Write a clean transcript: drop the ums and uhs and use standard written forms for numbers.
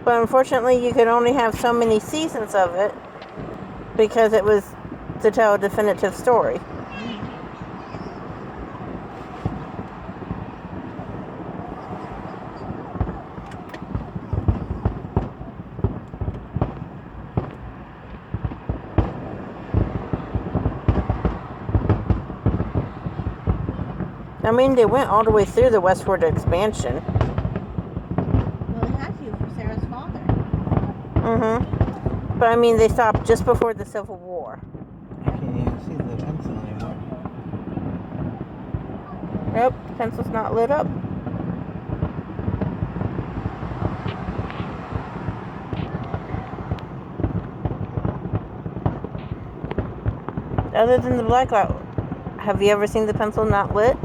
But unfortunately, you could only have so many seasons of it because it was to tell a definitive story. I mean, they went all the way through the westward expansion. Well, they had to for Sarah's father. Mm-hmm. But I mean, they stopped just before the Civil War. I can't even see the pencil anymore. Nope, the pencil's not lit up. Other than the blackout, have you ever seen the pencil not lit?